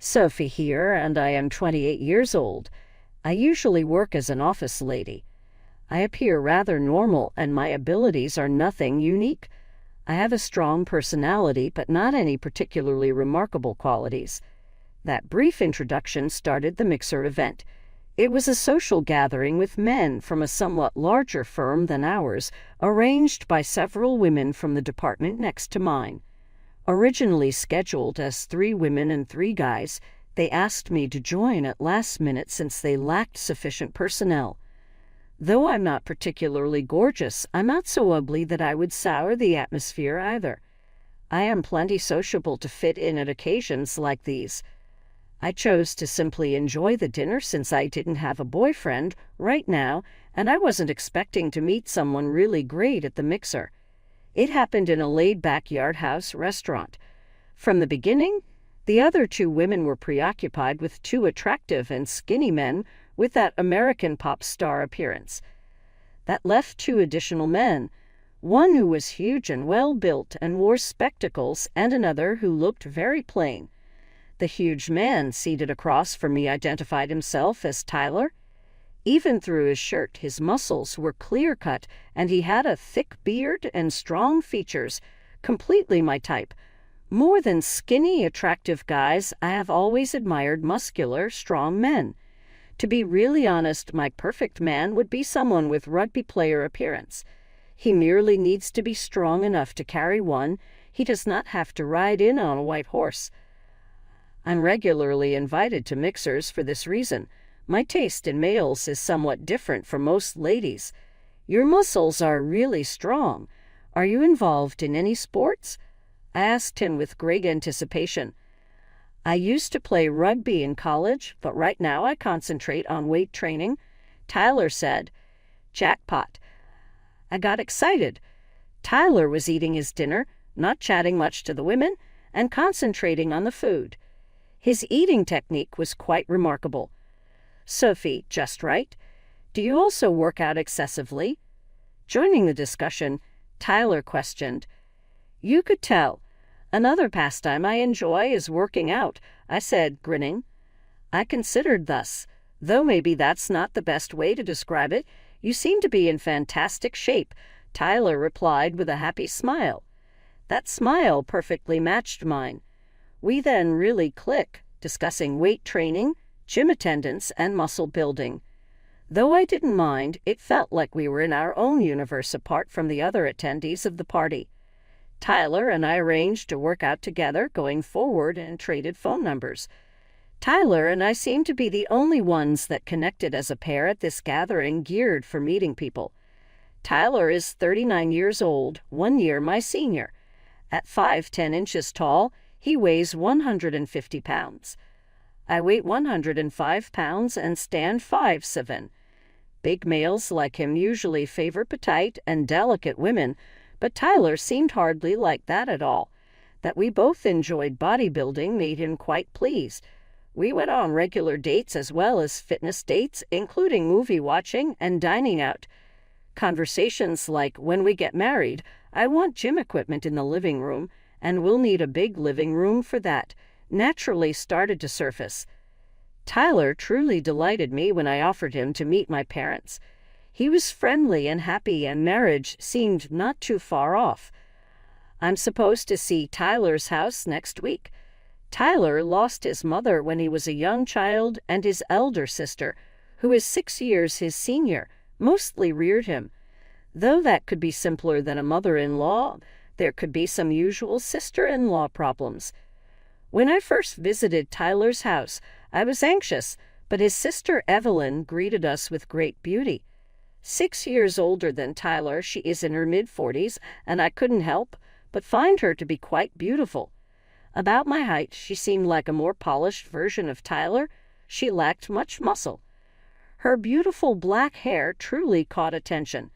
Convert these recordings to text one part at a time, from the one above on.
Sophie here, and I am 28 years old. I usually work as an office lady. I appear rather normal, and my abilities are nothing unique. I have a strong personality, but not any particularly remarkable qualities. That brief introduction started the Mixer event. It was a social gathering with men from a somewhat larger firm than ours, arranged by several women from the department next to mine. Originally scheduled as 3 women and 3 guys, they asked me to join at last minute since they lacked sufficient personnel. Though I'm not particularly gorgeous, I'm not so ugly that I would sour the atmosphere either. I am plenty sociable to fit in at occasions like these. I chose to simply enjoy the dinner since I didn't have a boyfriend right now, and I wasn't expecting to meet someone really great at the Mixer. It happened in a laid-back Yard House restaurant. From the beginning, the other 2 women were preoccupied with 2 attractive and skinny men with that American pop star appearance. That left 2 additional men, one who was huge and well-built and wore spectacles, and another who looked very plain. The huge man seated across from me identified himself as Tyler. Even through his shirt, his muscles were clear-cut, and he had a thick beard and strong features, completely my type. More than skinny, attractive guys, I have always admired muscular, strong men. To be really honest, my perfect man would be someone with rugby player appearance. He merely needs to be strong enough to carry one. He does not have to ride in on a white horse. I'm regularly invited to mixers for this reason. My taste in males is somewhat different from most ladies. Your muscles are really strong. Are you involved in any sports? I asked him with great anticipation. I used to play rugby in college, but right now I concentrate on weight training. Tyler said, "Jackpot." I got excited. Tyler was eating his dinner, not chatting much to the women, and concentrating on the food. His eating technique was quite remarkable. "Sophie, just right. Do you also work out excessively?" Joining the discussion, Tyler questioned. "You could tell. Another pastime I enjoy is working out," I said, grinning. I considered thus, though maybe that's not the best way to describe it. "You seem to be in fantastic shape," Tyler replied with a happy smile. That smile perfectly matched mine. We then really clicked, discussing weight training, gym attendance, and muscle building. Though I didn't mind, it felt like we were in our own universe apart from the other attendees of the party. Tyler and I arranged to work out together going forward and traded phone numbers. Tyler and I seemed to be the only ones that connected as a pair at this gathering geared for meeting people. Tyler is 39 years old, 1 year my senior. At 5'10" tall, he weighs 150 pounds. I weigh 105 pounds and stand 5'7". Big males like him usually favor petite and delicate women, but Tyler seemed hardly like that at all. That we both enjoyed bodybuilding made him quite pleased. We went on regular dates as well as fitness dates, including movie watching and dining out. Conversations like, "When we get married, I want gym equipment in the living room, and we'll need a big living room for that," naturally started to surface. Tyler truly delighted me when I offered him to meet my parents. He was friendly and happy, and marriage seemed not too far off. I'm supposed to see Tyler's house next week. Tyler lost his mother when he was a young child, and his elder sister, who is 6 years his senior, mostly reared him. Though that could be simpler than a mother-in-law, there could be some usual sister-in-law problems. When I first visited Tyler's house, I was anxious, but his sister Evelyn greeted us with great beauty. 6 years older than Tyler, she is in her mid-40s, and I couldn't help but find her to be quite beautiful. About my height, she seemed like a more polished version of Tyler. She lacked much muscle. Her beautiful black hair truly caught attention.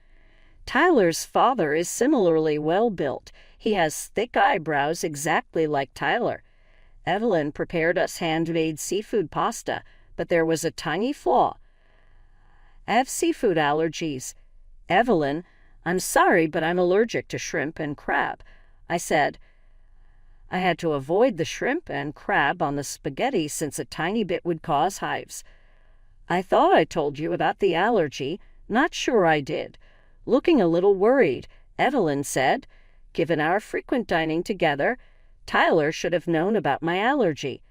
Tyler's father is similarly well-built. He has thick eyebrows exactly like Tyler. Evelyn prepared us handmade seafood pasta, but there was a tiny flaw. I have seafood allergies. "Evelyn, I'm sorry, but I'm allergic to shrimp and crab," I said. I had to avoid the shrimp and crab on the spaghetti since a tiny bit would cause hives. I thought I told you about the allergy. Not sure I did. Looking a little worried, Evelyn said, given our frequent dining together, Tyler should have known about my allergy.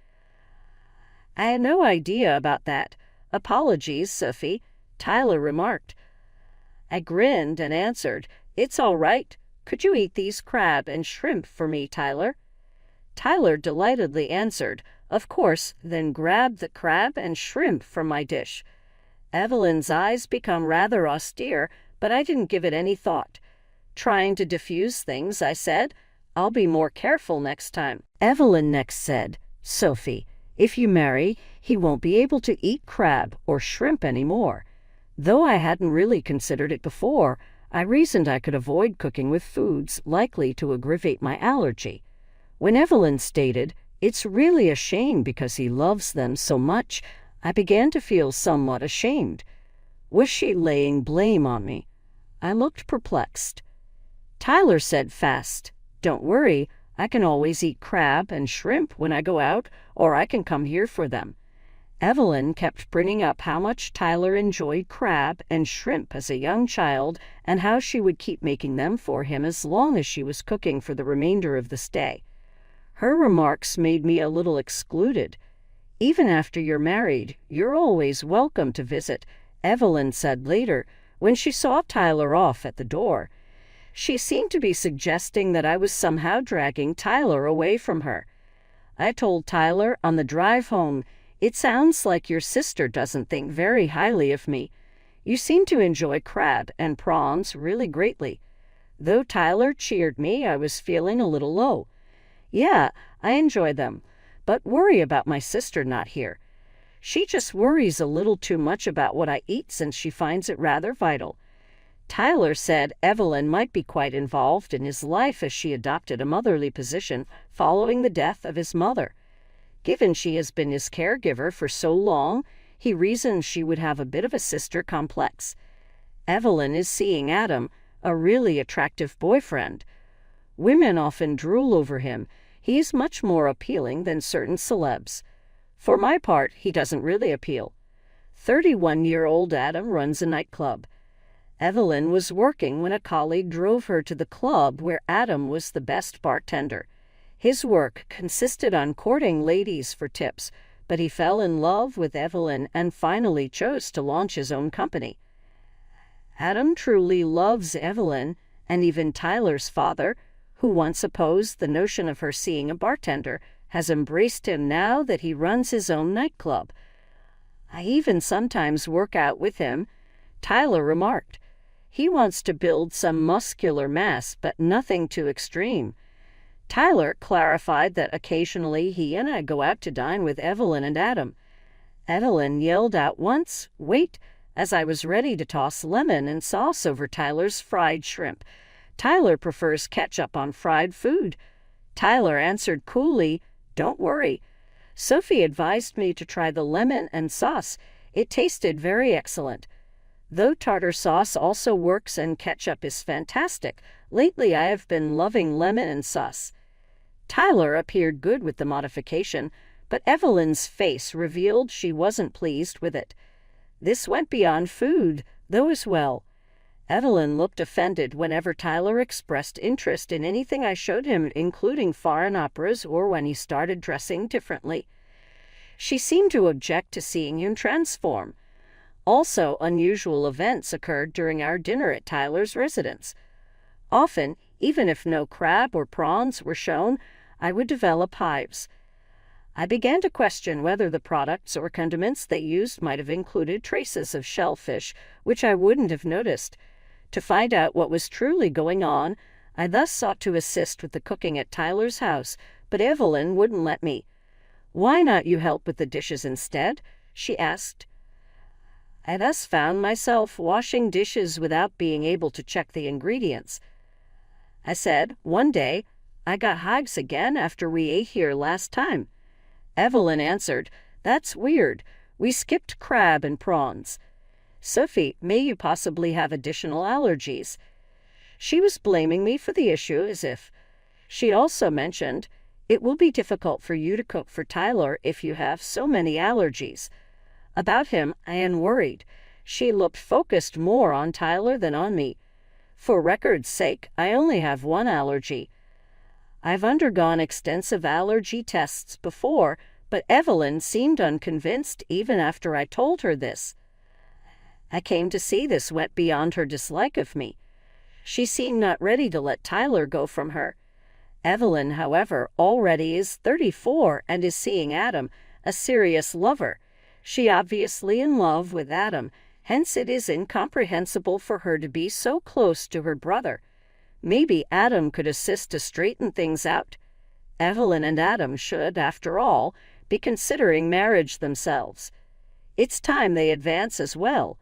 I had no idea about that. Apologies, Sophie, Tyler remarked. I grinned and answered, It's all right. Could you eat these crab and shrimp for me, Tyler? Tyler delightedly answered, Of course, then grabbed the crab and shrimp from my dish. Evelyn's eyes became rather austere, but I didn't give it any thought. Trying to diffuse things, I said, I'll be more careful next time. Evelyn next said, Sophie, if you marry, he won't be able to eat crab or shrimp anymore. Though I hadn't really considered it before, I reasoned I could avoid cooking with foods likely to aggravate my allergy. When Evelyn stated, It's really a shame because he loves them so much, I began to feel somewhat ashamed. Was she laying blame on me? I looked perplexed. Tyler said fast, Don't worry, I can always eat crab and shrimp when I go out, or I can come here for them. Evelyn kept bringing up how much Tyler enjoyed crab and shrimp as a young child and how she would keep making them for him as long as she was cooking for the remainder of the stay. Her remarks made me a little excluded. Even after you're married, you're always welcome to visit, Evelyn said later when she saw Tyler off at the door. She seemed to be suggesting that I was somehow dragging Tyler away from her. I told Tyler on the drive home, It sounds like your sister doesn't think very highly of me. You seem to enjoy crab and prawns really greatly. Though Tyler cheered me, I was feeling a little low. Yeah, I enjoy them, but worry about my sister not here. She just worries a little too much about what I eat since she finds it rather vital. Tyler said Evelyn might be quite involved in his life as she adopted a motherly position following the death of his mother. Given she has been his caregiver for so long, he reasoned she would have a bit of a sister complex. Evelyn is seeing Adam, a really attractive boyfriend. Women often drool over him. He is much more appealing than certain celebs. For my part, he doesn't really appeal. 31-year-old Adam runs a nightclub. Evelyn was working when a colleague drove her to the club where Adam was the best bartender. His work consisted on courting ladies for tips, but he fell in love with Evelyn and finally chose to launch his own company. Adam truly loves Evelyn, and even Tyler's father, who once opposed the notion of her seeing a bartender, has embraced him now that he runs his own nightclub. I even sometimes work out with him, Tyler remarked. He wants to build some muscular mass, but nothing too extreme. Tyler clarified that occasionally he and I go out to dine with Evelyn and Adam. Evelyn yelled out once, Wait, as I was ready to toss lemon and sauce over Tyler's fried shrimp. Tyler prefers ketchup on fried food. Tyler answered coolly, Don't worry. Sophie advised me to try the lemon and sauce. It tasted very excellent. Though tartar sauce also works and ketchup is fantastic, lately I have been loving lemon and sauce. Tyler appeared good with the modification, but Evelyn's face revealed she wasn't pleased with it. This went beyond food, though as well. Evelyn looked offended whenever Tyler expressed interest in anything I showed him, including foreign operas or when he started dressing differently. She seemed to object to seeing him transform. Also, unusual events occurred during our dinner at Tyler's residence. Often, even if no crab or prawns were shown, I would develop hives. I began to question whether the products or condiments they used might have included traces of shellfish, which I wouldn't have noticed. To find out what was truly going on, I thus sought to assist with the cooking at Tyler's house, but Evelyn wouldn't let me. Why not you help with the dishes instead? She asked. I thus found myself washing dishes without being able to check the ingredients. I said, One day, I got hives again after we ate here last time. Evelyn answered, That's weird. We skipped crab and prawns. Sophie, may you possibly have additional allergies? She was blaming me for the issue as if. She also mentioned, It will be difficult for you to cook for Tyler if you have so many allergies. About him, I am worried. She looked focused more on Tyler than on me. For record's sake, I only have one allergy. I've undergone extensive allergy tests before, but Evelyn seemed unconvinced even after I told her this. I came to see this went beyond her dislike of me. She seemed not ready to let Tyler go from her. Evelyn, however, already is 34 and is seeing Adam, a serious lover. She obviously in love with Adam, hence it is incomprehensible for her to be so close to her brother. Maybe Adam could assist to straighten things out. Evelyn and Adam should, after all, be considering marriage themselves. It's time they advance as well.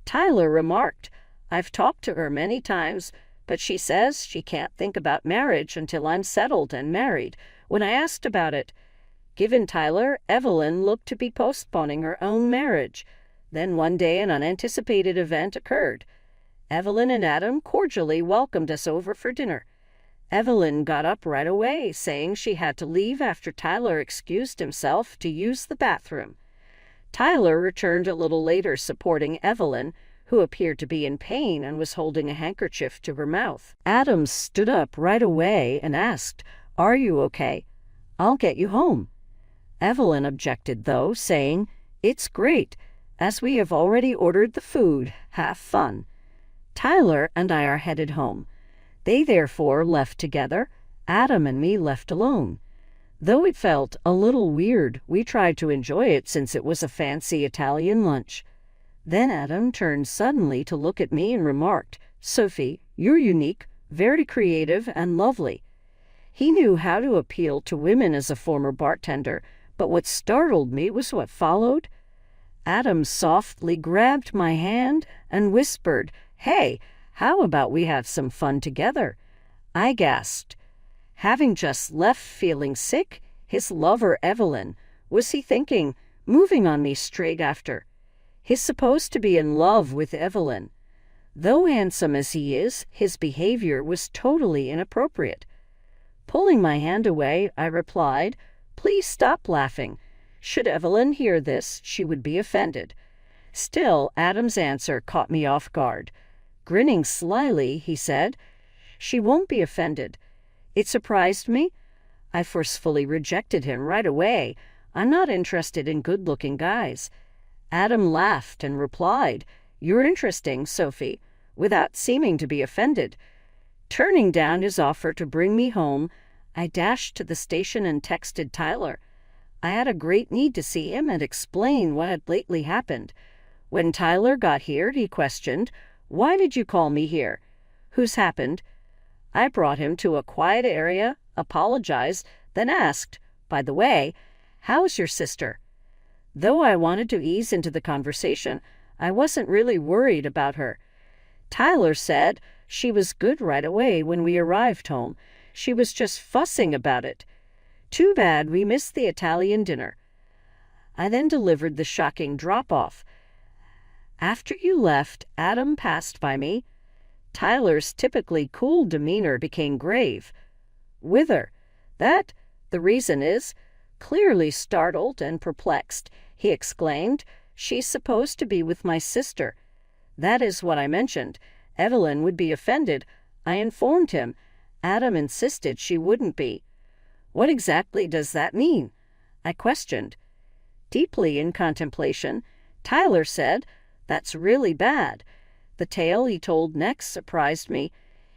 Tyler remarked, I've talked to her many times, but she says she can't think about marriage until I'm settled and married. When I asked about it, given Tyler, Evelyn looked to be postponing her own marriage. Then one day an unanticipated event occurred. Evelyn and Adam cordially welcomed us over for dinner. Evelyn got up right away, saying she had to leave after Tyler excused himself to use the bathroom. Tyler returned a little later supporting Evelyn, who appeared to be in pain and was holding a handkerchief to her mouth. Adam stood up right away and asked, "Are you okay? I'll get you home." Evelyn objected, though, saying, "It's great. As we have already ordered the food, have fun." Tyler and I are headed home. They therefore left together. Adam and me left alone. Though it felt a little weird, we tried to enjoy it since it was a fancy Italian lunch. Then Adam turned suddenly to look at me and remarked, "Sophie, you're unique, very creative and lovely." He knew how to appeal to women as a former bartender, but what startled me was what followed. Adam softly grabbed my hand and whispered, "Hey, how about we have some fun together?" I gasped. Having just left feeling sick, his lover Evelyn, was he thinking, moving on me straight after? He's supposed to be in love with Evelyn. Though handsome as he is, his behavior was totally inappropriate. Pulling my hand away, I replied, "Please stop laughing. Should Evelyn hear this, she would be offended." Still, Adam's answer caught me off guard. Grinning slyly, he said, "She won't be offended." It surprised me. I forcefully rejected him right away. I'm not interested in good-looking guys. Adam laughed and replied, "You're interesting, Sophie," without seeming to be offended. Turning down his offer to bring me home, I dashed to the station and texted Tyler. I had a great need to see him and explain what had lately happened. When Tyler got here, he questioned, "Why did you call me here? Who's happened?" I brought him to a quiet area, apologized, then asked, "By the way, how's your sister?" Though I wanted to ease into the conversation, I wasn't really worried about her. Tyler said she was good right away when we arrived home. She was just fussing about it. Too bad we missed the Italian dinner. I then delivered the shocking drop-off. After you left, Adam passed by me. Tyler's typically cool demeanor became grave. "Whither?" "That, the reason is." Clearly startled and perplexed, he exclaimed, "She's supposed to be with my sister." That is what I mentioned. Evelyn would be offended. I informed him. Adam insisted she wouldn't be. "What exactly does that mean?" I questioned. Deeply in contemplation, Tyler said, "That's really bad." The tale he told next surprised me.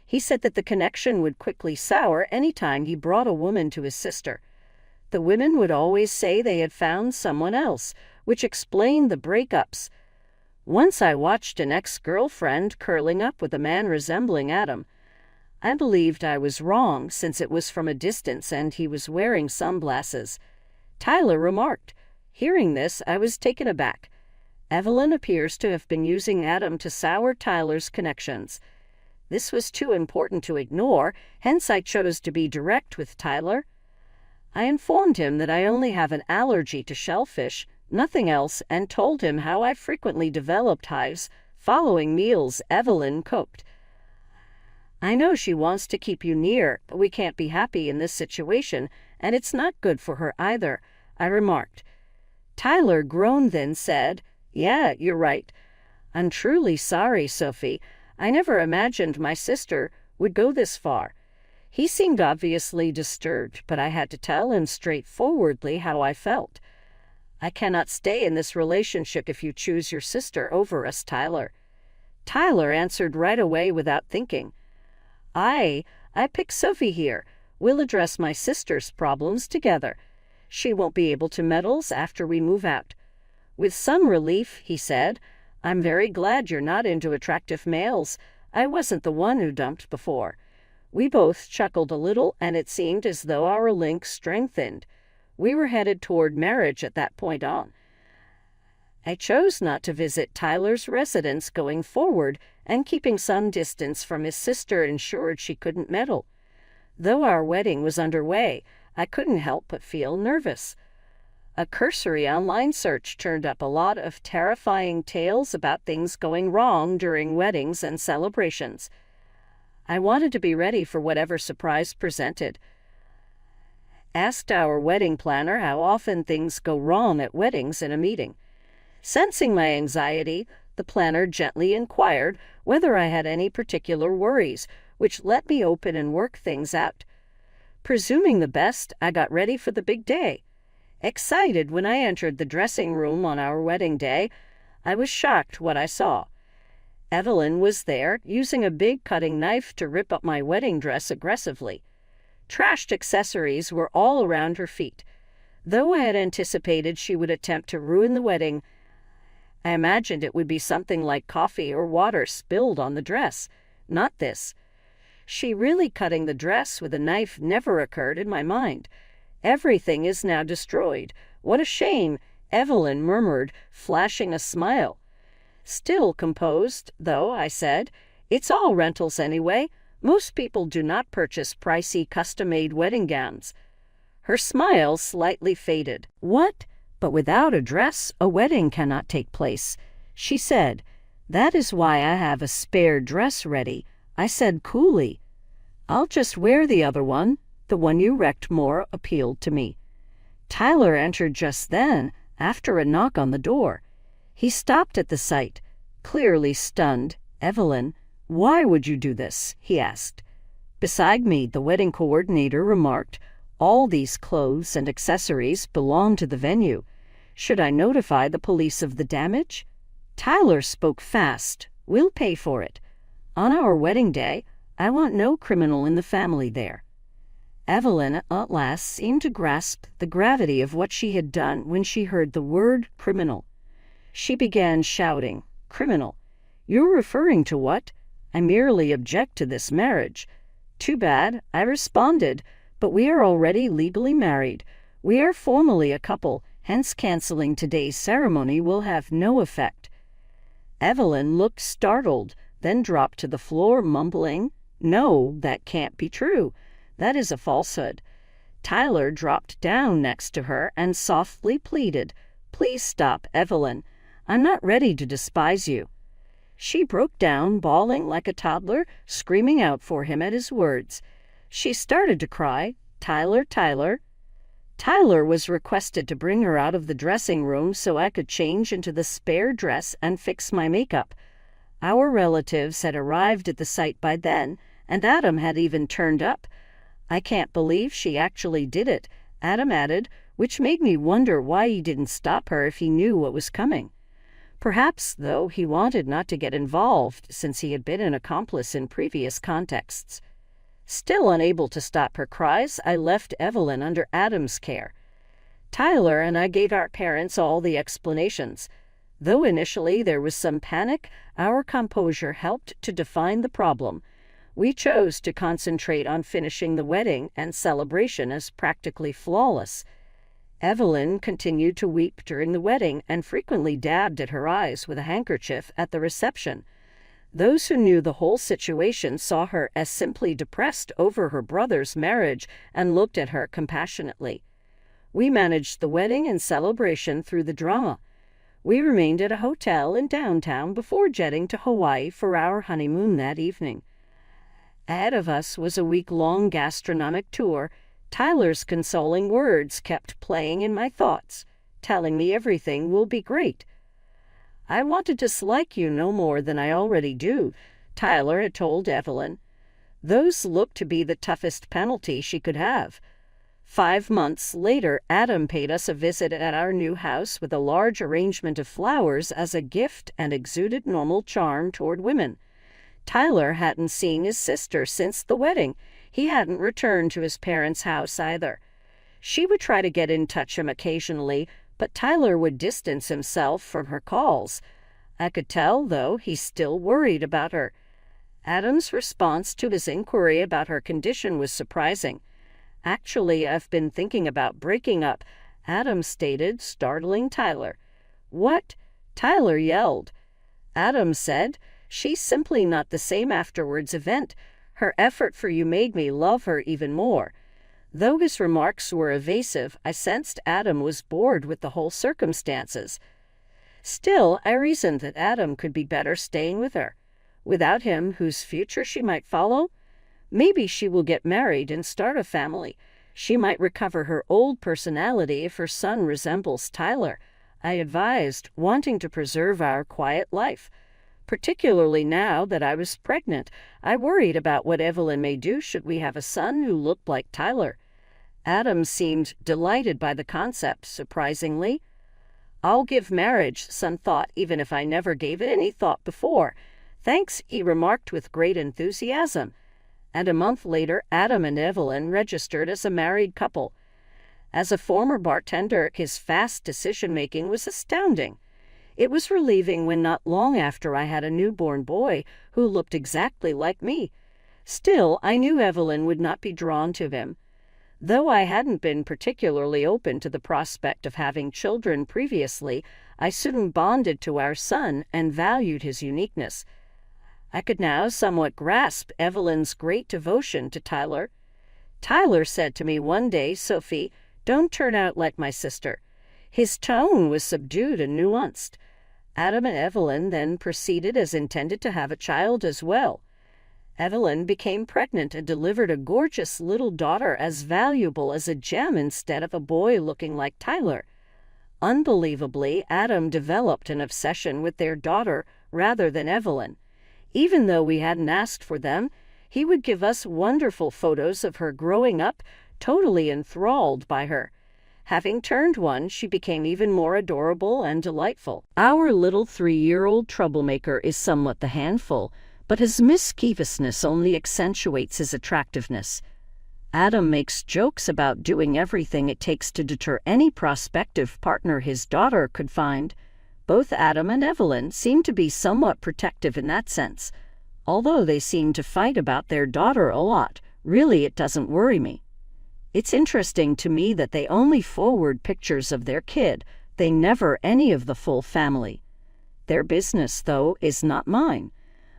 He said that the connection would quickly sour any time he brought a woman to his sister. The women would always say they had found someone else, which explained the breakups. Once I watched an ex-girlfriend curling up with a man resembling Adam. I believed I was wrong since it was from a distance and he was wearing sunglasses. Tyler remarked. Hearing this, I was taken aback. Evelyn appears to have been using Adam to sour Tyler's connections. This was too important to ignore, hence I chose to be direct with Tyler. I informed him that I only have an allergy to shellfish, nothing else, and told him how I frequently developed hives following meals Evelyn cooked. "I know she wants to keep you near, but we can't be happy in this situation, and it's not good for her either," I remarked. Tyler groaned, then said, "Yeah, you're right. I'm truly sorry, Sophie. I never imagined my sister would go this far." He seemed obviously disturbed, but I had to tell him straightforwardly how I felt. "I cannot stay in this relationship if you choose your sister over us, Tyler." Tyler answered right away without thinking. I picked Sophie here. We'll address my sister's problems together. She won't be able to meddle after we move out." With some relief, he said, "I'm very glad you're not into attractive males. I wasn't the one who dumped before." We both chuckled a little, and it seemed as though our link strengthened. We were headed toward marriage at that point on. I chose not to visit Tyler's residence going forward, and keeping some distance from his sister ensured she couldn't meddle. Though our wedding was underway, I couldn't help but feel nervous. A cursory online search turned up a lot of terrifying tales about things going wrong during weddings and celebrations. I wanted to be ready for whatever surprise presented. Asked our wedding planner how often things go wrong at weddings in a meeting. Sensing my anxiety, the planner gently inquired whether I had any particular worries, which let me open and work things out. Presuming the best, I got ready for the big day. Excited when I entered the dressing room on our wedding day, I was shocked what I saw. Evelyn was there, using a big cutting knife to rip up my wedding dress aggressively. Trashed accessories were all around her feet. Though I had anticipated she would attempt to ruin the wedding, I imagined it would be something like coffee or water spilled on the dress. Not this. She really cutting the dress with a knife never occurred in my mind. "Everything is now destroyed. What a shame," Evelyn murmured, flashing a smile. Still composed, though, I said, "It's all rentals anyway. Most people do not purchase pricey custom-made wedding gowns." Her smile slightly faded. "What? But without a dress, a wedding cannot take place," she said. "That is why I have a spare dress ready," I said coolly. "I'll just wear the other one. The one you wrecked more appealed to me." Tyler entered just then, after a knock on the door. He stopped at the sight, clearly stunned. "Evelyn, why would you do this?" he asked. Beside me, the wedding coordinator remarked, "All these clothes and accessories belong to the venue. Should I notify the police of the damage?" Tyler spoke fast. "We'll pay for it. On our wedding day, I want no criminal in the family there." Evelyn at last seemed to grasp the gravity of what she had done when she heard the word criminal. She began shouting, "Criminal? You're referring to what? I merely object to this marriage." "Too bad," I responded, "but we are already legally married. We are formally a couple, hence canceling today's ceremony will have no effect." Evelyn looked startled, then dropped to the floor, mumbling, "No, that can't be true. That is a falsehood." Tyler dropped down next to her and softly pleaded, "Please stop, Evelyn. I'm not ready to despise you." She broke down, bawling like a toddler, screaming out for him at his words. She started to cry, "Tyler, Tyler." Tyler was requested to bring her out of the dressing room so I could change into the spare dress and fix my makeup. Our relatives had arrived at the site by then, and Adam had even turned up. "I can't believe she actually did it," Adam added, which made me wonder why he didn't stop her if he knew what was coming. Perhaps, though, he wanted not to get involved since he had been an accomplice in previous contexts. Still unable to stop her cries, I left Evelyn under Adam's care. Tyler and I gave our parents all the explanations. Though initially there was some panic, our composure helped to define the problem. We chose to concentrate on finishing the wedding and celebration as practically flawless. Evelyn continued to weep during the wedding and frequently dabbed at her eyes with a handkerchief at the reception. Those who knew the whole situation saw her as simply depressed over her brother's marriage and looked at her compassionately. We managed the wedding and celebration through the drama. We remained at a hotel in downtown before jetting to Hawaii for our honeymoon that evening. Ahead of us was a week-long gastronomic tour. Tyler's consoling words kept playing in my thoughts, telling me everything will be great. "I want to dislike you no more than I already do," Tyler had told Evelyn. Those looked to be the toughest penalty she could have. 5 months later, Adam paid us a visit at our new house with a large arrangement of flowers as a gift and exuded normal charm toward women. Tyler hadn't seen his sister since the wedding. He hadn't returned to his parents' house either. She would try to get in touch with him occasionally, but Tyler would distance himself from her calls. I could tell, though, he still worried about her. Adam's response to his inquiry about her condition was surprising. "Actually, I've been thinking about breaking up," Adam stated, startling Tyler. "What?" Tyler yelled. Adam said, "She's simply not the same afterwards event. Her effort for you made me love her even more." Though his remarks were evasive, I sensed Adam was bored with the whole circumstances. Still, I reasoned that Adam could be better staying with her. Without him, whose future she might follow? Maybe she will get married and start a family. She might recover her old personality if her son resembles Tyler, I advised, wanting to preserve our quiet life. Particularly now that I was pregnant, I worried about what Evelyn may do should we have a son who looked like Tyler. Adam seemed delighted by the concept, surprisingly. "I'll give marriage some thought, even if I never gave it any thought before." "Thanks," he remarked with great enthusiasm. And a month later, Adam and Evelyn registered as a married couple. As a former bartender, his fast decision-making was astounding. It was relieving when not long after I had a newborn boy who looked exactly like me. Still, I knew Evelyn would not be drawn to him. Though I hadn't been particularly open to the prospect of having children previously, I soon bonded to our son and valued his uniqueness. I could now somewhat grasp Evelyn's great devotion to Tyler. "Tyler said to me one day, 'Sophie, don't turn out like my sister.' His tone was subdued and nuanced." Adam and Evelyn then proceeded as intended to have a child as well. Evelyn became pregnant and delivered a gorgeous little daughter as valuable as a gem instead of a boy looking like Tyler. Unbelievably, Adam developed an obsession with their daughter rather than Evelyn. Even though we hadn't asked for them, he would give us wonderful photos of her growing up, totally enthralled by her. Having turned one, she became even more adorable and delightful. Our little 3-year-old troublemaker is somewhat the handful, but his mischievousness only accentuates his attractiveness. Adam makes jokes about doing everything it takes to deter any prospective partner his daughter could find. Both Adam and Evelyn seem to be somewhat protective in that sense. Although they seem to fight about their daughter a lot, really it doesn't worry me. It's interesting to me that they only forward pictures of their kid. They never any of the full family. Their business, though, is not mine.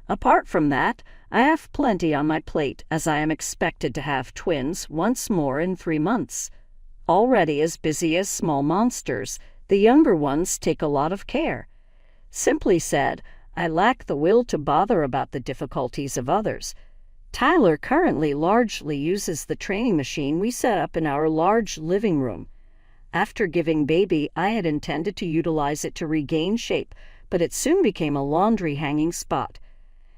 Apart from that, I have plenty on my plate, as I am expected to have twins once more in 3 months. Already as busy as small monsters, the younger ones take a lot of care. Simply said, I lack the will to bother about the difficulties of others. Tyler currently largely uses the training machine we set up in our large living room. After giving baby, I had intended to utilize it to regain shape, but it soon became a laundry hanging spot.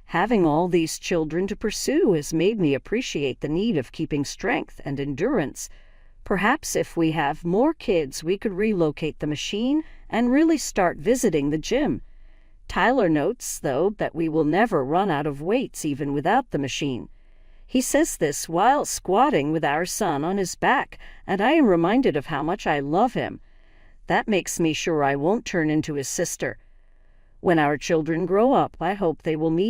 Having all these children to pursue has made me appreciate the need of keeping strength and endurance. Perhaps if we have more kids, we could relocate the machine and really start visiting the gym. Tyler notes, though, that we will never run out of weights even without the machine. He says this while squatting with our son on his back, and I am reminded of how much I love him. That makes me sure I won't turn into his sister. When our children grow up, I hope they will meet